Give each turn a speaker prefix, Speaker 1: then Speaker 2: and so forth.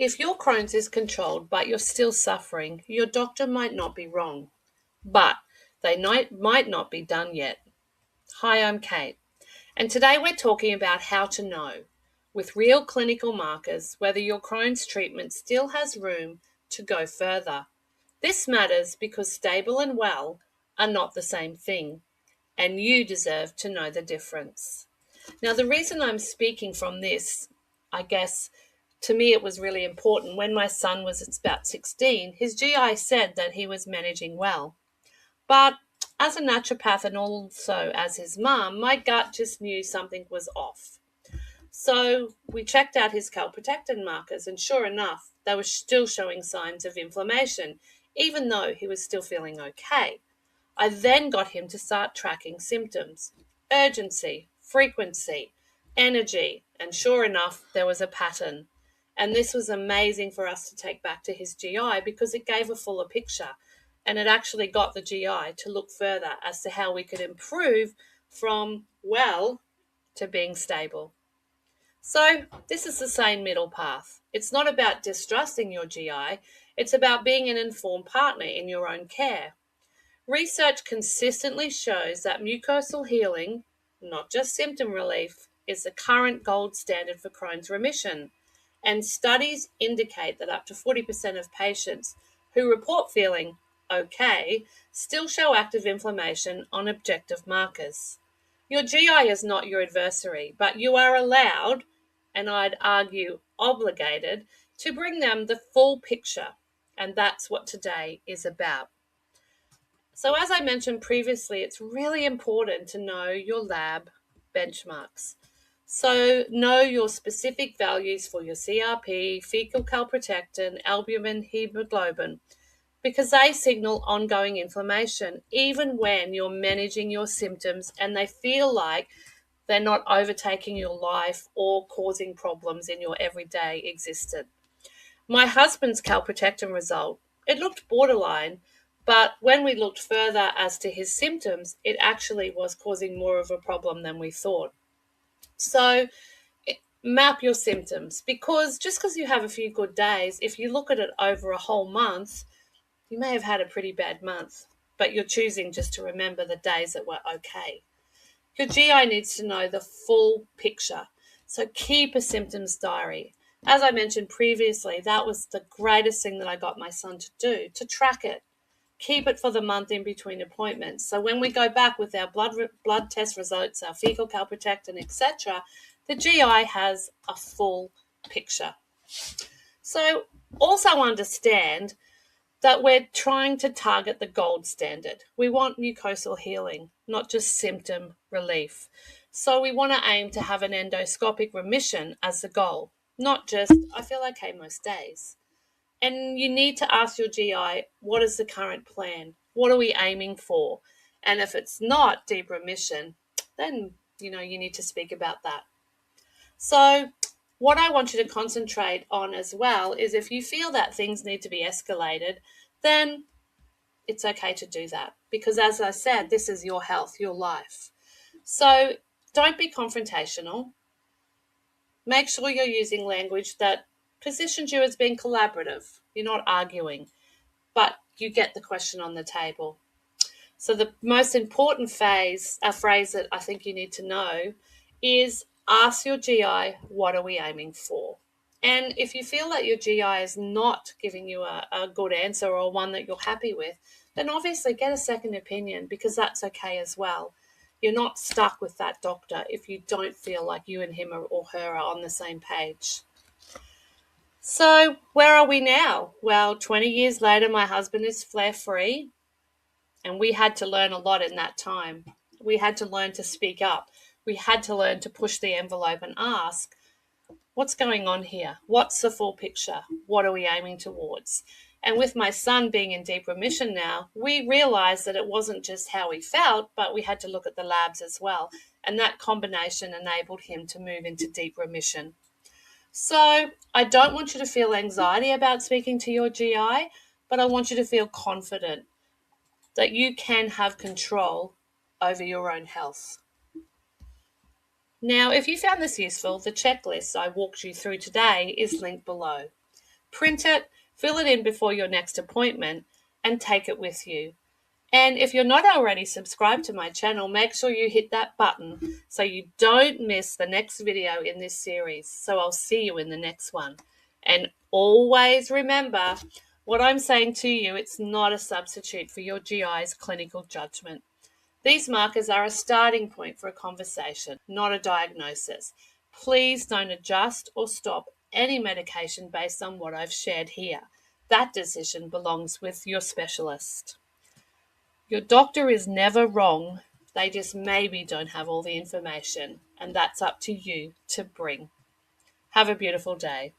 Speaker 1: If your Crohn's is controlled but you're still suffering, your doctor might not be wrong, but they might not be done yet. Hi, I'm Kate, and today we're talking about how to know, with real clinical markers, whether your Crohn's treatment still has room to go further. This matters because stable and well are not the same thing, and you deserve to know the difference. Now, the reason I'm speaking from this, I guess, to me it was really important. When my son was about 16, his GI said that he was managing well. But as a naturopath and also as his mum, my gut just knew something was off. So we checked out his calprotectin markers, and sure enough, they were still showing signs of inflammation, even though he was still feeling okay. I then got him to start tracking symptoms, urgency, frequency, energy, and sure enough, there was a pattern. And this was amazing for us to take back to his GI because it gave a fuller picture, and it actually got the GI to look further as to how we could improve from well to being stable. So this is the same middle path. It's not about distrusting your GI, it's about being an informed partner in your own care. Research consistently shows that mucosal healing, not just symptom relief, is the current gold standard for Crohn's remission. And studies indicate that up to 40% of patients who report feeling okay still show active inflammation on objective markers. Your GI is not your adversary, but you are allowed, and I'd argue obligated, to bring them the full picture. And that's what today is about. So as I mentioned previously, it's really important to know your lab benchmarks. So know your specific values for your CRP, fecal calprotectin, albumin, hemoglobin, because they signal ongoing inflammation, even when you're managing your symptoms and they feel like they're not overtaking your life or causing problems in your everyday existence. My husband's calprotectin result, it looked borderline, but when we looked further as to his symptoms, it actually was causing more of a problem than we thought. So map your symptoms, because just because you have a few good days, if you look at it over a whole month, you may have had a pretty bad month, but you're choosing just to remember the days that were okay. Your GI needs to know the full picture, so keep a symptoms diary. As I mentioned previously, that was the greatest thing that I got my son to do, to track it. Keep it for the month in between appointments. So when we go back with our blood test results, our fecal calprotectin, etc., the GI has a full picture. So also understand that we're trying to target the gold standard. We want mucosal healing, not just symptom relief. So we want to aim to have an endoscopic remission as the goal, not just, I feel okay most days. And you need to ask your GI, what is the current plan? What are we aiming for? And if it's not deep remission, then, you need to speak about that. So what I want you to concentrate on as well is if you feel that things need to be escalated, then it's okay to do that. Because as I said, this is your health, your life. So don't be confrontational. Make sure you're using language that positions you as being collaborative. You're not arguing, but you get the question on the table. So the most important phrase that I think you need to know is ask your GI, what are we aiming for? And if you feel that your GI is not giving you a good answer or one that you're happy with, then obviously get a second opinion, because that's okay as well. You're not stuck with that doctor if you don't feel like you and him or her are on the same page. So where are we now? Well, 20 years later, my husband is flare-free, and we had to learn a lot in that time. We had to learn to speak up. We had to learn to push the envelope and ask, what's going on here? What's the full picture? What are we aiming towards? And with my son being in deep remission now, we realized that it wasn't just how he felt, but we had to look at the labs as well. And that combination enabled him to move into deep remission. So I don't want you to feel anxiety about speaking to your GI, but I want you to feel confident that you can have control over your own health. Now, if you found this useful, the checklist I walked you through today is linked below. Print it, fill it in before your next appointment, and take it with you. And if you're not already subscribed to my channel, make sure you hit that button so you don't miss the next video in this series. So I'll see you in the next one. And always remember what I'm saying to you, it's not a substitute for your GI's clinical judgment. These markers are a starting point for a conversation, not a diagnosis. Please don't adjust or stop any medication based on what I've shared here. That decision belongs with your specialist. Your doctor is never wrong. They just maybe don't have all the information, and that's up to you to bring. Have a beautiful day.